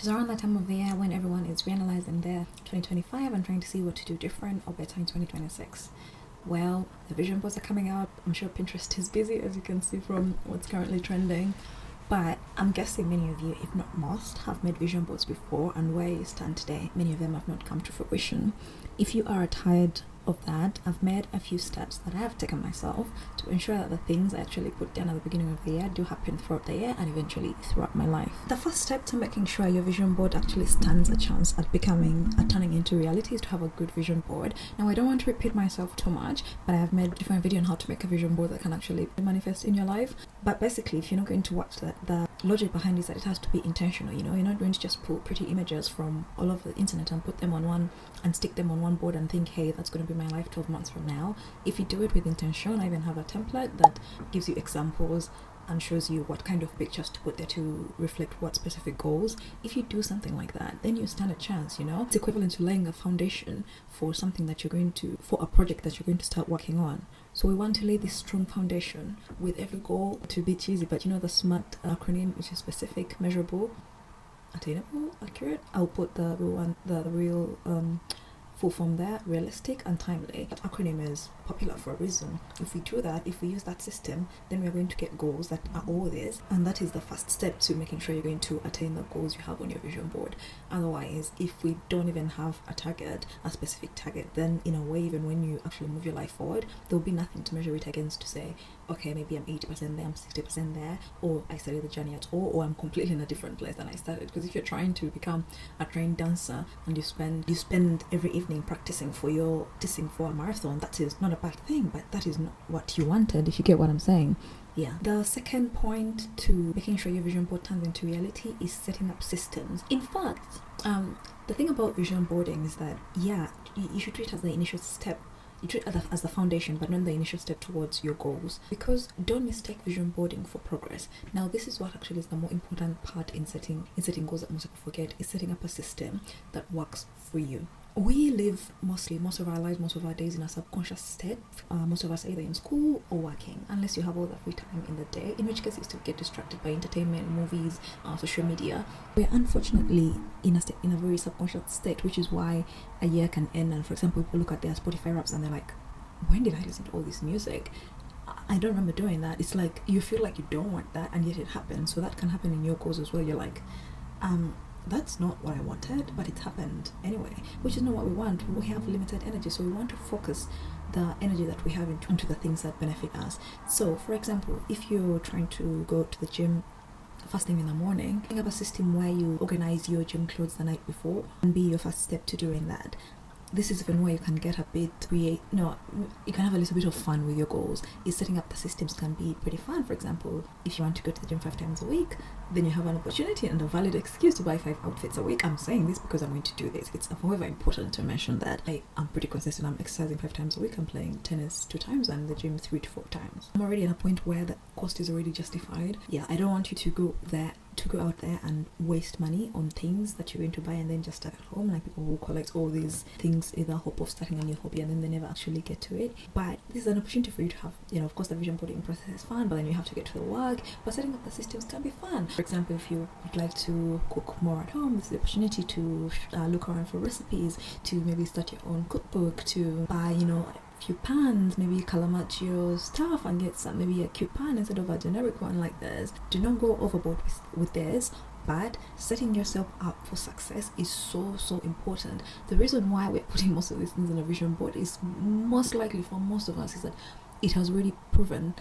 It's around that time of the year when everyone is reanalyzing their 2025 and trying to see what to do different or better in 2026. Well, the vision boards are coming out. I'm sure Pinterest is busy, as you can see from what's currently trending. But I'm guessing many of you, if not most, have made vision boards before, and where you stand today, many of them have not come to fruition. If you are tired of that, I've made a few steps that I have taken myself to ensure that the things I actually put down at the beginning of the year do happen throughout the year and eventually throughout my life. The first step to making sure your vision board actually stands a chance at turning into reality is to have a good vision board. Now, I don't want to repeat myself too much, but I have made a different video on how to make a vision board that can actually manifest in your life. But basically, if you're not going to watch that, the logic behind it is that it has to be intentional. You're not going to just pull pretty images from all over the internet and put them on one and stick them on one board and think, hey, that's going to be my life 12 months from now. If you do it with intention, I even have a template that gives you examples and shows you what kind of pictures to put there to reflect what specific goals. If you do something like that, then you stand a chance. It's equivalent to laying a foundation for something that for a project that you're going to start working on. So we want to lay this strong foundation with every goal to be cheesy, but the SMART acronym, which is specific, measurable, attainable, accurate. I'll put the real full form there: realistic and timely. That acronym is popular for a reason. If we do that, if we use that system, then we're going to get goals that are all this, and that is the first step to making sure you're going to attain the goals you have on your vision board. Otherwise, if we don't even have a specific target, then in a way, even when you actually move your life forward, there'll be nothing to measure it against to say, okay, maybe I'm 80% there, I'm 60% there, or I started the journey at all, or I'm completely in a different place than I started. Because if you're trying to become a trained dancer and you spend every evening practicing for a marathon, that is not a bad thing, but that is not what you wanted, if you get what I'm saying. Yeah. The second point to making sure your vision board turns into reality is setting up systems. In fact, the thing about vision boarding is that, you should treat it as the initial step. You treat it as the foundation, but not the initial step towards your goals. Because don't mistake vision boarding for progress. Now, this is what actually is the more important part in setting goals that most people forget, is setting up a system that works for you. We live most of our lives, most of our days in a subconscious state. Most of us either in school or working, unless you have all the free time in the day, in which case you still get distracted by entertainment, movies, social media. We're unfortunately in a very subconscious state, which is why a year can end and, for example, people look at their Spotify raps and they're like, when did I listen to all this music? I don't remember doing that. It's like you feel like you don't want that, and yet it happens. So that can happen in your goals as well. You're like, that's not what I wanted, but it happened anyway, which is not what we want. We have limited energy, so we want to focus the energy that we have into the things that benefit us. So, for example, if you're trying to go to the gym first thing in the morning, think of a system where you organize your gym clothes the night before and be your first step to doing that. This is even where you can get you can have a little bit of fun with your goals. Setting up the systems can be pretty fun. For example, if you want to go to the gym 5 times a week, then you have an opportunity and a valid excuse to buy 5 outfits a week. I'm saying this because I'm going to do this. It's however important to mention that I'm pretty consistent. I'm exercising 5 times a week. I'm playing tennis 2 times and the gym 3 to 4 times. I'm already at a point where the cost is already justified. I don't want you to go out there and waste money on things that you're going to buy and then just start at home, like people who collect all these things in the hope of starting a new hobby and then they never actually get to it. But this is an opportunity for you to have, of course, the vision boarding process is fun, but then you have to get to the work. But setting up the systems can be fun. For example, if you would like to cook more at home, this is the opportunity to look around for recipes, to maybe start your own cookbook, to buy, few pans, maybe color match your stuff and get maybe a cute pan instead of a generic one like this. Do not go overboard with this, but setting yourself up for success is so important. The reason why we're putting most of these things on a vision board is most likely for most of us is that it has really proven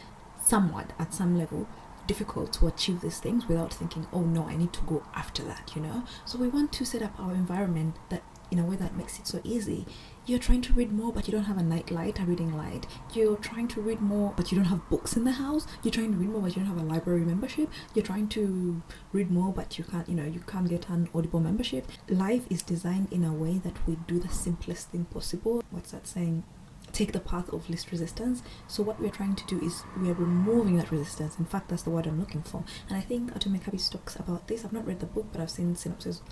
somewhat at some level difficult to achieve these things without thinking, oh no, I need to go after that, So we want to set up our environment that in a way that makes it so easy. You're trying to read more, but you don't have a reading light. You're trying to read more, but you don't have books in the house. You're trying to read more, but you don't have a library membership. You're trying to read more, but you can't get an Audible membership. Life is designed in a way that we do the simplest thing possible. What's that saying? Take the path of least resistance. So what we're trying to do is we are removing that resistance. In fact, that's the word I'm looking for. And I think Atomic Habits talks about this. I've not read the book, but I've seen synopsis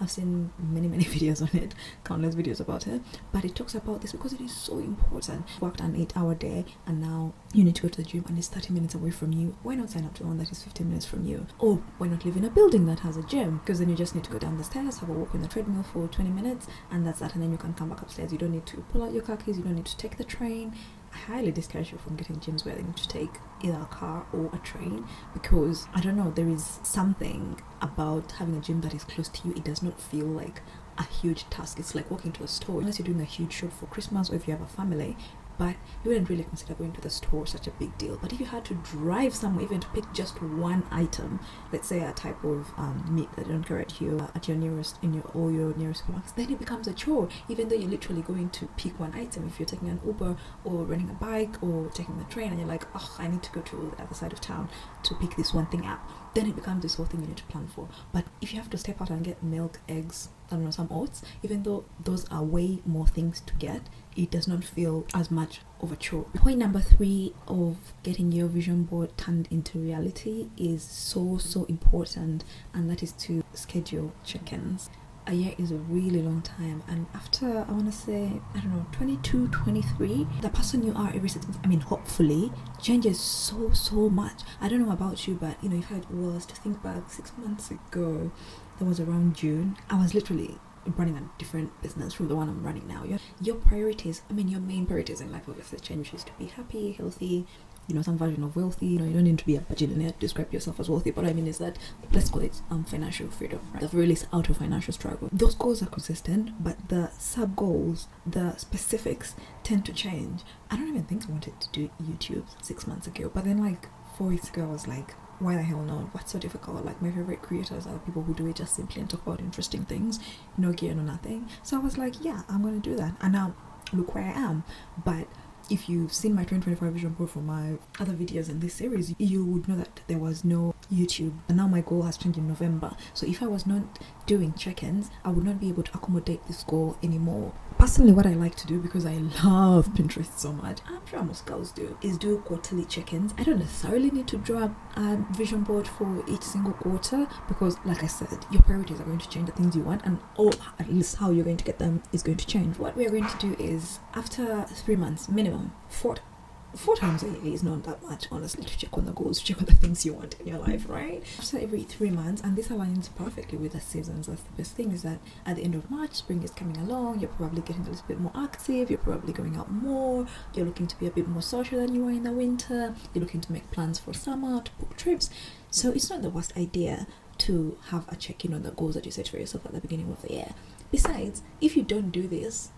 I've seen many videos on it, countless videos about it, but it talks about this because it is so important. Worked an 8-hour day and now you need to go to the gym and it's 30 minutes away from you. Why not sign up to one that is 15 minutes from you? Or why not live in a building that has a gym? Because then you just need to go down the stairs, have a walk on the treadmill for 20 minutes, and that's that, and then you can come back upstairs. You don't need to pull out your car keys, you don't need to take the train. I highly discourage you from getting gyms where they need to take either a car or a train, because I don't know, there is something about having a gym that is close to you. It does not feel like a huge task. It's like walking to a store, unless you're doing a huge shop for Christmas or if you have a family. But you wouldn't really consider going to the store such a big deal. But if you had to drive somewhere, even to pick just one item, let's say a type of meat that you don't carry at your nearest your nearest supermarkets, then it becomes a chore. Even though you're literally going to pick one item, if you're taking an Uber or running a bike or taking the train, and you're like, oh, I need to go to the other side of town to pick this one thing up, then it becomes this whole thing you need to plan for. But if you have to step out and get milk, eggs, I don't know, some oats, even though those are way more things to get, it does not feel as much of a chore. Point number 3 of getting your vision board turned into reality is so important, and that is to schedule check-ins. A year is a really long time, and after, I want to say, I don't know, 22, 23, the person you are every 6 months, I mean, hopefully, changes so much. I don't know about you, but you know, if I was to think back 6 months ago, that was around June, I was literally running a different business from the one I'm running now. Your priorities, I mean, your main priorities in life obviously changes to be happy, healthy, you know, some version of wealthy. You know, you don't need to be a bajillionaire to describe yourself as wealthy, but what I mean is that, let's call it financial freedom, right? The very least out of financial struggle. Those goals are consistent, but the sub goals, the specifics tend to change. I don't even think I wanted to do YouTube 6 months ago, but then like 4 weeks ago I was like, why the hell not? What's so difficult? Like, my favorite creators are people who do it just simply and talk about interesting things, no gear, no nothing. So I was like, yeah, I'm gonna do that, and now look where I am. But if you've seen my 2025 vision board from my other videos in this series, you would know that there was no YouTube, and now my goal has changed in November. So if I was not doing check-ins, I would not be able to accommodate this goal anymore. Personally, what I like to do, because I love Pinterest so much, I'm sure most girls do, is do quarterly check-ins. I don't necessarily need to draw a vision board for each single quarter, because like I said, your priorities are going to change, the things you want, and or at least how you're going to get them is going to change. What we're going to do is, after 3 months minimum, four times a year is not that much, honestly, to check on the goals, to check on the things you want in your life, right? After every 3 months, and this aligns perfectly with the seasons. That's the best thing, is that at the end of March, spring is coming along, you're probably getting a little bit more active, you're probably going out more, you're looking to be a bit more social than you were in the winter, you're looking to make plans for summer, to book trips. So it's not the worst idea to have a check-in on the goals that you set for yourself at the beginning of the year. Besides, if you don't do this,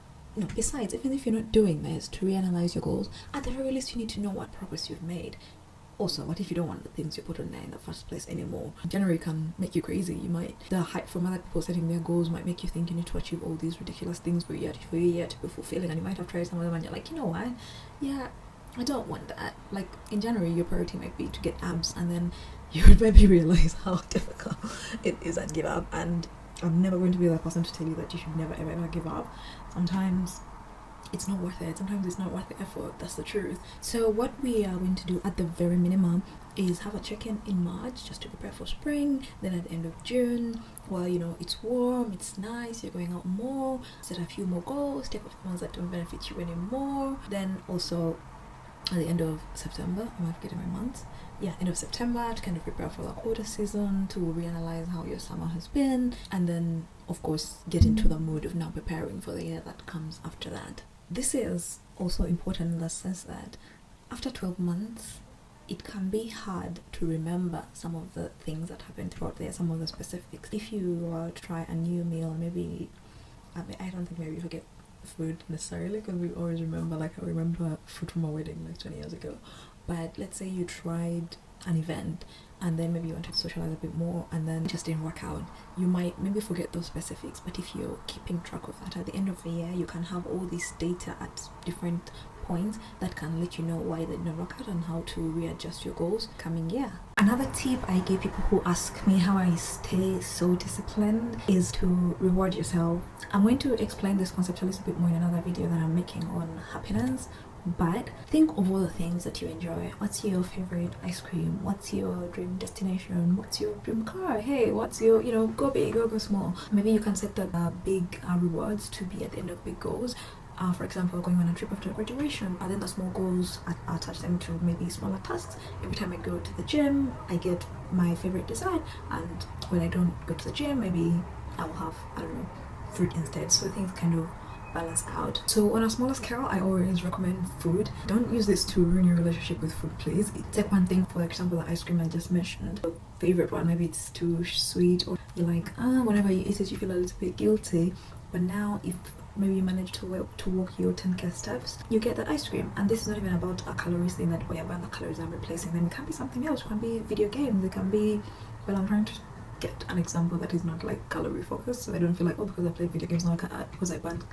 besides, even if you're not doing this, to reanalyze your goals, at the very least you need to know what progress you've made. Also, what if you don't want the things you put on there in the first place anymore? January can make you crazy. The hype from other people setting their goals might make you think you need to achieve all these ridiculous things for a year to be fulfilling, and you might have tried some of them and you're like, you know what, yeah, I don't want that. Like, in January your priority might be to get abs, and then you would maybe realize how difficult it is and give up. And I'm never going to be that person to tell you that you should never ever give up. Sometimes it's not worth it. Sometimes it's not worth the effort. That's the truth. So what we are going to do at the very minimum is have a check-in in March, just to prepare for spring. Then at the end of June, well, you know, it's warm, it's nice, you're going out more, set a few more goals, take off the ones that don't benefit you anymore. Then also at the end of September, I might forget my months. Yeah, end of September, to kind of prepare for the quarter season, to reanalyze how your summer has been, and then of course get into the mood of now preparing for the year that comes after that. This is also important in the sense that after 12 months, it can be hard to remember some of the things that happened throughout there, some of the specifics. If you try a new meal, maybe, I don't think maybe you forget food necessarily, because we always remember, like I remember food from a wedding like 20 years ago. But let's say you tried an event and then maybe you wanted to socialize a bit more and then it just didn't work out. You might maybe forget those specifics, but if you're keeping track of that, at the end of the year you can have all this data at different points that can let you know why they didn't work out and how to readjust your goals coming year. Another tip I give people who ask me how I stay so disciplined is to reward yourself. I'm going to explain this concept a little bit more in another video that I'm making on happiness, But think of all the things that you enjoy. What's your favorite ice cream? What's your dream destination? What's your dream car? Hey, what's your, go big or go small. Maybe you can set the big rewards to be at the end of big goals. For example, going on a trip after graduation, and then the small goals, I attach them to maybe smaller tasks. Every time I go to the gym, I get my favorite dessert, and when I don't go to the gym, maybe I will have, I don't know, fruit instead. So things kind of balance out. So on a smaller scale, I always recommend food. Don't use this to ruin your relationship with food, please. Take one thing, for example, the ice cream I just mentioned. The favorite one, maybe it's too sweet, or you're like, whenever you eat it, you feel a little bit guilty. But now, if maybe you manage to walk your 10k steps, you get that ice cream. And this is not even about a calories thing that you're burning the calories and replacing them. It can be something else. It can be video games. It can be, well, I'm trying to get an example that is not like calorie focused, so I don't feel like, because I play video games now, because I burned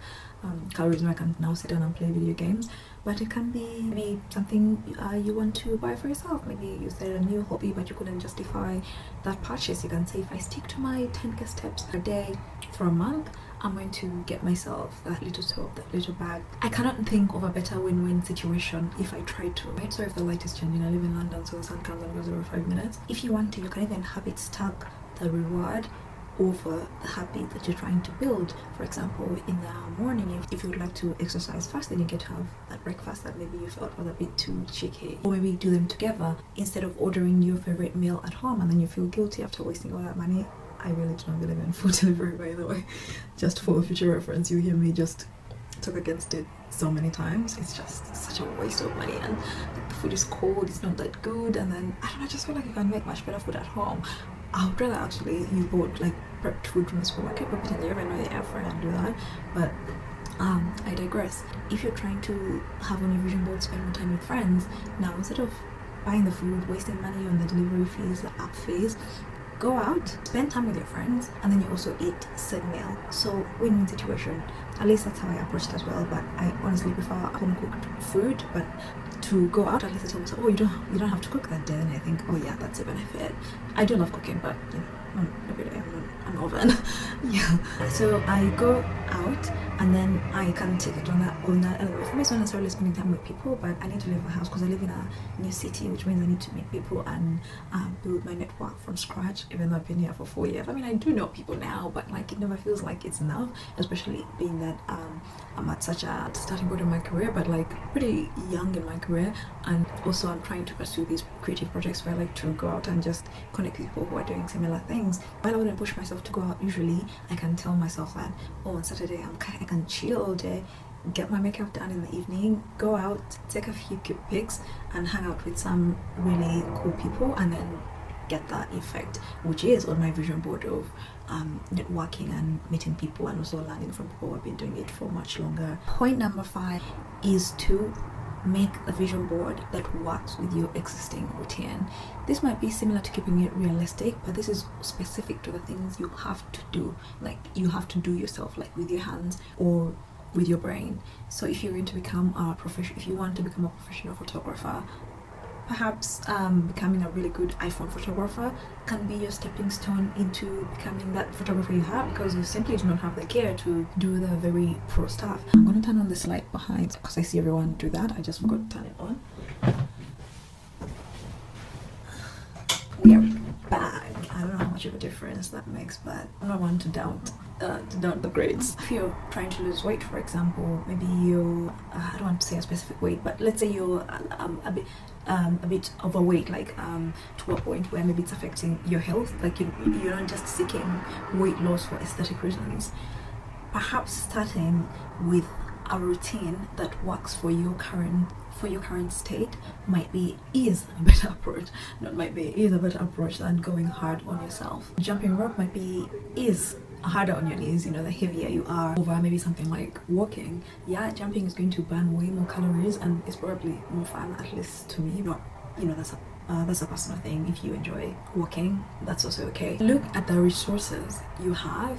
calories, now I can now sit down and play video games. But it can be maybe something you want to buy for yourself. Maybe you started a new hobby but you couldn't justify that purchase. You can say, if I stick to my 10k steps a day for a month, I'm going to get myself that little top, that little bag. I cannot think of a better win-win situation if I try to, right? So if the light is changing, I live in London, so the sun comes and goes over 5 minutes. If you want to, you can even have it stuck, the reward, over the habit that you're trying to build. For example, in the morning, if you would like to exercise fast, then you get to have that breakfast that maybe you felt was a bit too cheeky. Or maybe do them together instead of ordering your favorite meal at home and then you feel guilty after wasting all that money. I really don't believe in food delivery, by the way. Just for future reference, you hear me just talk against it so many times. It's just such a waste of money, and the food is cold, it's not that good, and then I don't know, I just feel like you can make much better food at home. I would rather actually you bought like prepped food from the supermarket, but pretend you ever know the air fryer and do that. But I digress. If you're trying to have on your vision board, spend more time with friends, now instead of buying the food, wasting money on the delivery fees, the app fees, go out, spend time with your friends, and then you also eat said meal. So win-win situation. At least that's how I approach it as well. But I honestly prefer home cooked food. But to go out, at least I tell myself, oh, you don't have to cook that day. And I think, oh yeah, that's a benefit. I do love cooking, but not every day. I'm an oven. Yeah. So I go out, and then I can take it on that element. For me, it's not necessarily spending time with people, but I need to leave my house because I live in a new city, which means I need to meet people and build my network from scratch. Even though I've been here for 4 years, I mean, I do know people now, but like it never feels like it's enough, especially being that I'm at such a starting point in my career, but like pretty young in my career, and also I'm trying to pursue these creative projects where I like to go out and just connect with people who are doing similar things. While I wouldn't push myself to go out usually, I can tell myself that, oh, on Saturday I can chill all day, get my makeup done in the evening, go out, take a few cute pics, and hang out with some really cool people, and then get that effect, which is on my vision board of networking and meeting people, and also learning from people who have been doing it for much longer. Point number 5 is to make a vision board that works with your existing routine. This might be similar to keeping it realistic, but this is specific to the things you have to do, like you have to do yourself, like with your hands or with your brain. So if you're going to become a if you want to become a professional photographer, perhaps becoming a really good iPhone photographer can be your stepping stone into becoming that photographer you have, because you simply do not have the gear to do the very pro stuff. I'm going to turn on this light behind because I see everyone do that. I just forgot to turn it on. We are back. I don't know how much of a difference that makes, but I'm not one to doubt the grades. If you're trying to lose weight, for example, maybe you I don't want to say a specific weight, but let's say you're a bit overweight, like to a point where maybe it's affecting your health, like you're not just seeking weight loss for aesthetic reasons. Perhaps starting with a routine that works for your current state is a better approach. Is a better approach than going hard on yourself. Jumping rope is harder on your knees, the heavier you are, over maybe something like walking. Yeah, jumping is going to burn way more calories and it's probably more fun, at least to me. But that's a personal thing. If you enjoy walking, that's also okay. Look at the resources you have.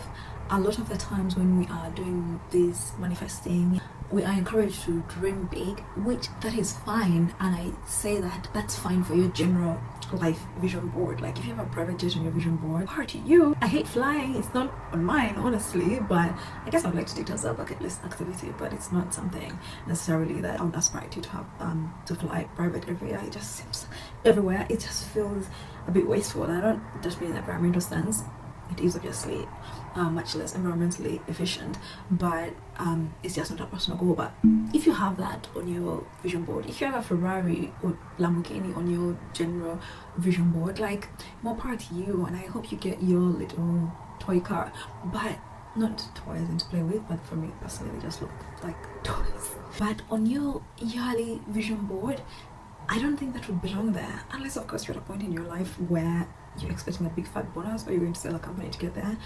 A lot of the times when we are doing this manifesting, we are encouraged to dream big, which that is fine, and I say that that's fine for your general life vision board. Like if you have a private jet on your vision board, power to you. I hate flying, it's not on mine honestly, but I guess I'd like to do it as a bucket list activity, but it's not something necessarily that I would aspire to have to fly private everywhere. It just seems everywhere, it just feels a bit wasteful. I don't just mean in the environmental sense, it is obviously much less environmentally efficient, but it's just not a personal goal. But if you have that on your vision board, if you have a Ferrari or Lamborghini on your general vision board, like more power to you, and I hope you get your little toy car, but not toys to play with, but for me personally they just look like toys. But on your yearly vision board, I don't think that would belong there, unless of course you're at a point in your life where you're expecting a big fat bonus or you're going to sell a company to get there.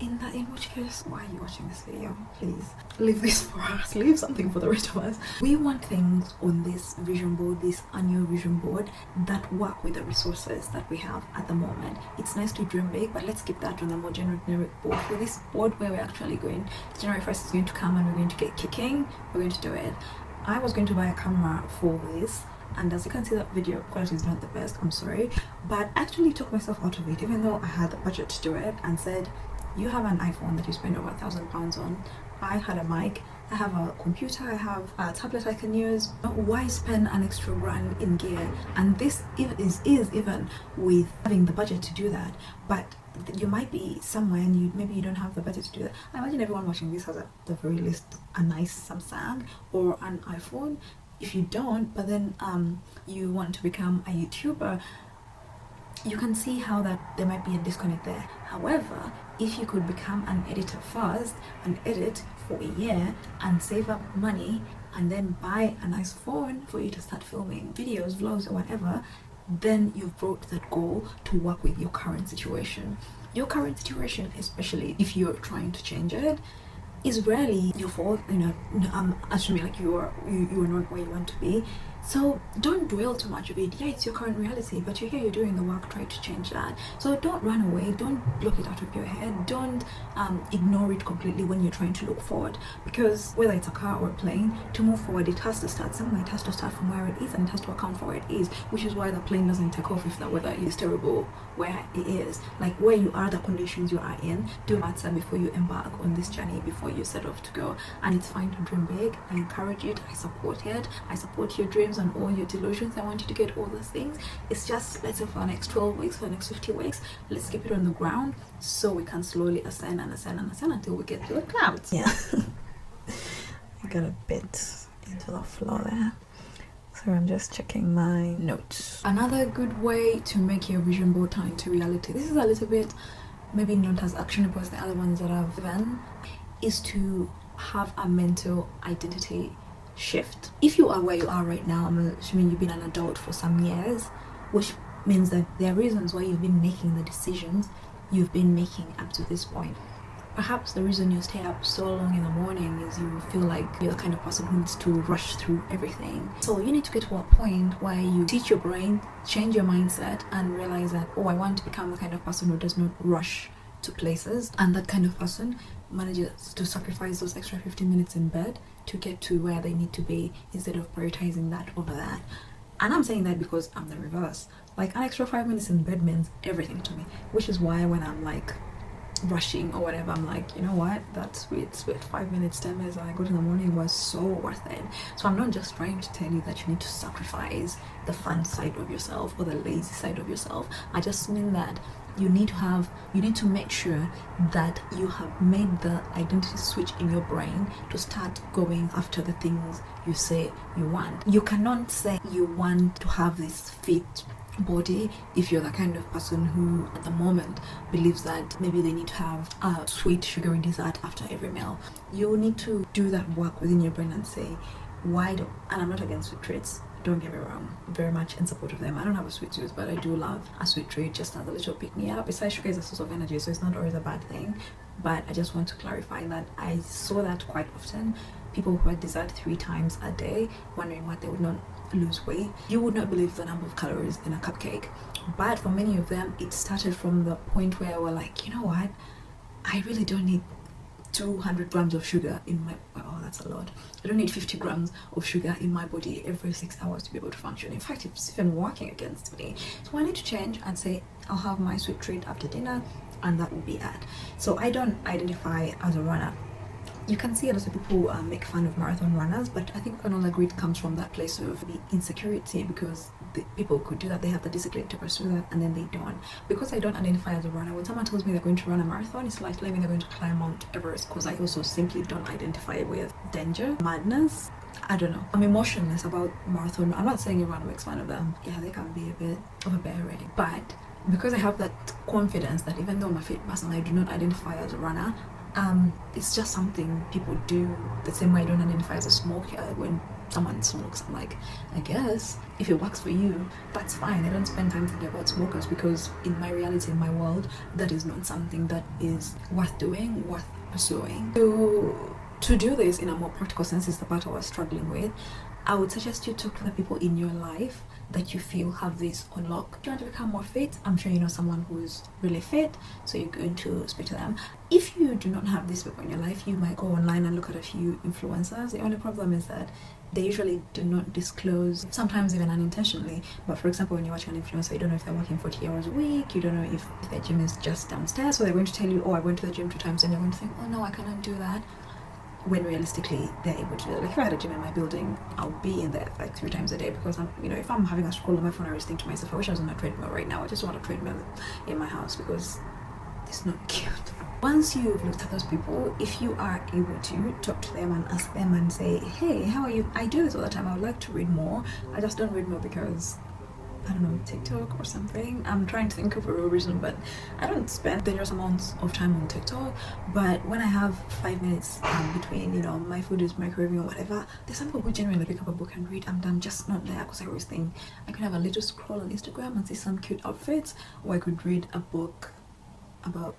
In which case, why are you watching this video? Please leave this for us, leave something for the rest of us. We want things on this vision board, this annual vision board, that work with the resources that we have at the moment. It's nice to dream big, but let's keep that on a more generic board. For this board where we're actually going, January 1st is going to come and we're going to get kicking, we're going to do it. I was going to buy a camera for this, and as you can see, that video quality is not the best, I'm sorry, but I actually took myself out of it, even though I had the budget to do it, and said, you have an iPhone that you spend over £1,000 on. I had a mic, I have a computer, I have a tablet I can use. Why spend an extra grand in gear? And this is even with having the budget to do that. But you might be somewhere and maybe you don't have the budget to do that. I imagine everyone watching this has at the very least a nice Samsung or an iPhone. If you don't, but then you want to become a YouTuber, you can see how that there might be a disconnect there. However, if you could become an editor first and edit for a year and save up money and then buy a nice phone for you to start filming videos, vlogs or whatever, then you've brought that goal to work with your current situation. Your current situation, especially if you're trying to change it, is rarely your fault. I'm assuming like you are not where you want to be, so don't dwell too much of it. Yeah, it's your current reality, but you're here, you're doing the work, try to change that. So don't run away, don't block it out of your head, don't ignore it completely when you're trying to look forward, because whether it's a car or a plane, to move forward it has to start somewhere. It has to start from where it is, and it has to account for where it is, which is why the plane doesn't take off if the weather is terrible where it is. Like where you are, the conditions you are in do matter before you embark on this journey, before you set off to go. And it's fine to dream big. I encourage it, I support it, I support your dreams and all your delusions. I want you to get all those things. It's just, let's say for the next 12 weeks, for the next 50 weeks, let's keep it on the ground so we can slowly ascend and ascend and ascend until we get to the clouds. Yeah. I got a bit into the floor there, so I'm just checking my notes. Another good way to make your vision board turn into reality, this is a little bit maybe not as actionable as the other ones that I've done, is to have a mental identity shift. If you are where you are right now, I'm assuming you've been an adult for some years, which means that there are reasons why you've been making the decisions you've been making up to this point. Perhaps the reason you stay up so long in the morning is you feel like you're the kind of person who needs to rush through everything. So you need to get to a point where you teach your brain, change your mindset, and realize that, oh, I want to become the kind of person who does not rush to places, and that kind of person manages to sacrifice those extra 15 minutes in bed to get to where they need to be, instead of prioritizing that over that. And I'm saying that because I'm the reverse. Like, an extra 5 minutes in bed means everything to me, which is why when I'm like rushing or whatever, I'm like, you know what, that's sweet 5 minutes, 10 minutes I got in the morning was so worth it. So I'm not just trying to tell you that you need to sacrifice the fun side of yourself or the lazy side of yourself. I just mean that you need to make sure that you have made the identity switch in your brain to start going after the things you say you want. You cannot say you want to have this fit body if you're the kind of person who at the moment believes that maybe they need to have a sweet sugary dessert after every meal. You need to do that work within your brain and say, why do, and I'm not against sweet treats, don't get me wrong, I'm very much in support of them. I don't have a sweet tooth, but I do love a sweet treat just as a little pick me up. Besides, sugar is a source of energy, so it's not always a bad thing. But I just want to clarify that I saw that quite often. People who had dessert 3 times a day, wondering why they would not lose weight. You would not believe the number of calories in a cupcake. But for many of them, it started from the point where we're like, you know what, I really don't need 200 grams of sugar in my, oh, that's that's a lot. I don't need 50 grams of sugar in my body every 6 hours to be able to function. In fact, it's even working against me. So I need to change and say I'll have my sweet treat after dinner, and that will be it. So I don't identify as a runner. You can see a lot of people make fun of marathon runners, but I think we can all agree it comes from that place of the insecurity, because the people could do that, they have the discipline to pursue that, and then they don't. Because I don't identify as a runner, when someone tells me they're going to run a marathon, it's like telling me they're going to climb Mount Everest, because I also simply don't identify with danger, madness. I don't know. I'm emotionless about marathon. I'm not saying everyone makes fun of them. Yeah, they can be a bit overbearing, but because I have that confidence that even though I'm a fit person, I do not identify as a runner. It's just something people do, the same way I don't identify as a smoker. When someone smokes, I'm like, I guess if it works for you, that's fine. I don't spend time thinking about smokers, because in my reality, in my world, that is not something that is worth doing, worth pursuing. To do this in a more practical sense is the part I was struggling with. I would suggest you talk to the people in your life that you feel have this on lock. If you want to become more fit, I'm sure you know someone who's really fit, so you're going to speak to them. If you do not have these people in your life, you might go online and look at a few influencers. The only problem is that they usually do not disclose, sometimes even unintentionally. But for example, when you're watching an influencer, you don't know if they're working 40 hours a week, you don't know if their gym is just downstairs, so they're going to tell you, oh, I went to the gym 2 times, and you're going to think, oh no, I cannot do that. When realistically they're able to do it. Like if I had a gym in my building, I'll be in there like 3 times a day, because I'm, if I'm having a scroll on my phone, I always think to myself, I wish I was on a treadmill right now. I just want a treadmill in my house because it's not cute. Once you've looked at those people, if you are able to talk to them and ask them and say, hey, how are you? I do this all the time. I would like to read more. I just don't read more because, I don't know, TikTok or something. I'm trying to think of a real reason, but I don't spend dangerous amounts of time on TikTok. But when I have 5 minutes between, my food is microwaving or whatever, there's some people who genuinely pick up a book and read. I'm just not there, because I always think I could have a little scroll on Instagram and see some cute outfits, or I could read a book about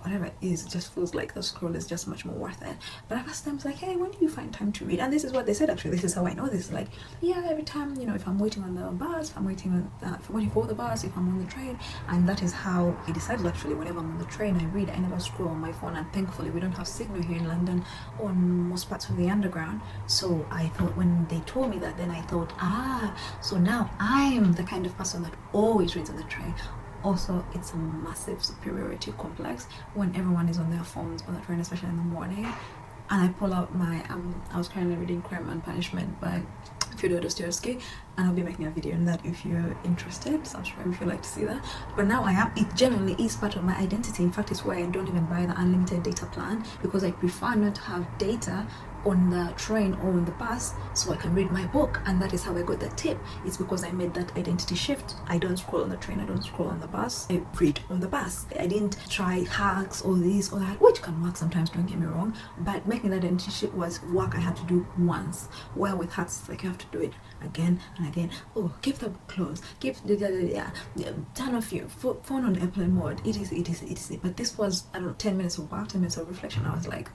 whatever it is. It just feels like the scroll is just much more worth it. But I've asked them, like, hey, when do you find time to read? And this is what they said, actually. This is how I know this. Like, yeah, every time, if I'm waiting on the bus, if I'm waiting for the bus, if I'm on the train. And that is how he decided, actually. Whenever I'm on the train, I read. I never scroll on my phone. And thankfully, we don't have signal here in London or in most parts of the underground. So I thought, when they told me that, then I thought, so now I'm the kind of person that always reads on the train. Also, it's a massive superiority complex when everyone is on their phones on the train, especially in the morning. And I pull out my I was currently reading Crime and Punishment by Fyodor Dostoevsky, and I'll be making a video on that if you're interested. Subscribe if you'd like to see that. But now it genuinely is part of my identity. In fact, it's why I don't even buy the unlimited data plan, because I prefer not to have data on the train or on the bus, so I can read my book. And that is how I got the tip. It's because I made that identity shift. I don't scroll on the train, I don't scroll on the bus, I read on the bus. I didn't try hacks or this or that, which can work sometimes, don't get me wrong, but making that identity shift was work I had to do once. Where with hacks, it's like you have to do it again and again. Oh, keep the book closed, turn off your phone on airplane mode, etc. But this was, 10 minutes of work, 10 minutes of reflection. I was like,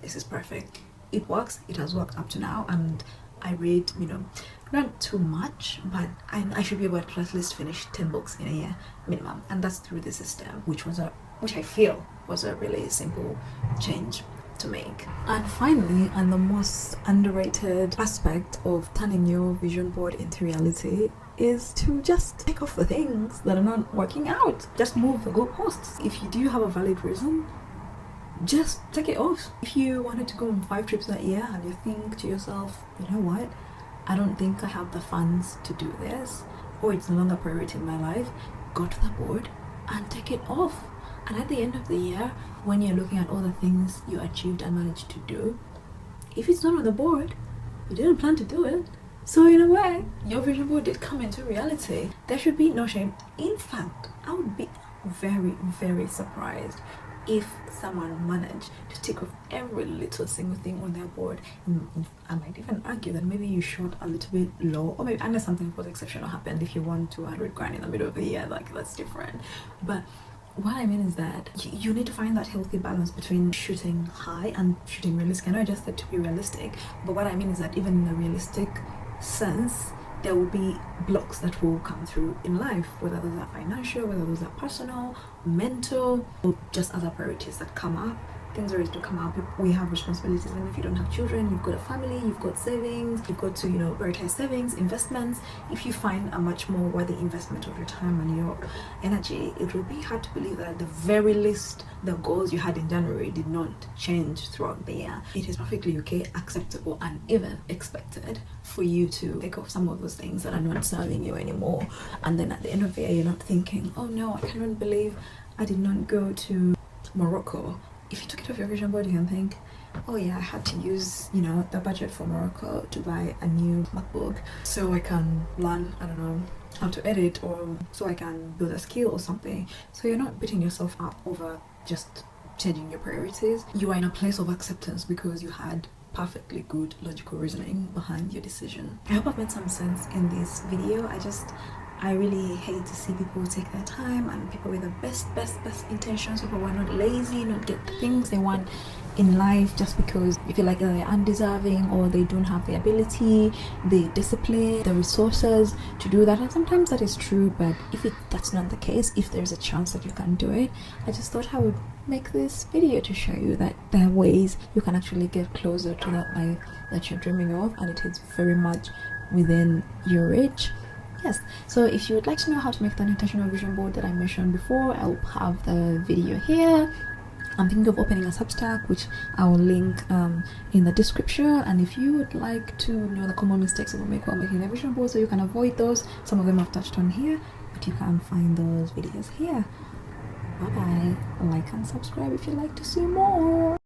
this is perfect. It works. It has worked up to now, and I read, not too much, but I should be able to at least finish 10 books in a year minimum, and that's through the system, which I feel was a really simple change to make. And finally, and the most underrated aspect of turning your vision board into reality is to just take off the things that are not working out. Just move the goalposts. If you do have a valid reason, just take it off. If you wanted to go on 5 trips that year and you think to yourself, you know what, I don't think I have the funds to do this, or it's no longer a priority in my life, go to the board and take it off. And at the end of the year, when you're looking at all the things you achieved and managed to do, if it's not on the board, you didn't plan to do it. So in a way, your vision board did come into reality. There should be no shame. In fact, I would be very, very surprised if someone managed to tick off every little single thing on their board. I might even argue that maybe you shot a little bit low, or maybe unless something was exceptional happened. If you want 200 grand in the middle of the year, like, that's different. But what I mean is that you need to find that healthy balance between shooting high and shooting realistic. I know I just said to be realistic, but what I mean is that even in a realistic sense, there will be blocks that will come through in life, whether those are financial, whether those are personal, mental, or just other priorities that come up things always do come up. We have responsibilities, and if you don't have children, you've got a family, you've got savings, you've got to, you know, prioritize savings, investments. If you find a much more worthy investment of your time and your energy, it will be hard to believe that at the very least the goals you had in January did not change throughout the year. It is perfectly okay, acceptable, and even expected for you to take off some of those things that are not serving you anymore. And then at the end of the year, you're not thinking, oh no, I cannot believe I did not go to Morocco. If you took it off your vision board, you can think, oh yeah, I had to use, you know, the budget for Morocco to buy a new MacBook so I can learn, I don't know, how to edit, or so I can build a skill or something. So you're not beating yourself up over just changing your priorities. You are in a place of acceptance because you had perfectly good logical reasoning behind your decision. I hope I've made some sense in this video. I really hate to see people take their time, and people with the best intentions, people who are not lazy, not get the things they want in life just because you feel like they're undeserving or they don't have the ability, the discipline, the resources to do that. And sometimes that is true, but if that's not the case, if there's a chance that you can do it, I just thought I would make this video to show you that there are ways you can actually get closer to that life that you're dreaming of, and it is very much within your reach. Yes, so if you would like to know how to make that intentional vision board that I mentioned before, I'll have the video here. I'm thinking of opening a Substack, which I will link in the description. And if you would like to know the common mistakes that we make while making a vision board so you can avoid those, some of them I've touched on here, but you can find those videos here. Bye bye. Like and subscribe if you'd like to see more.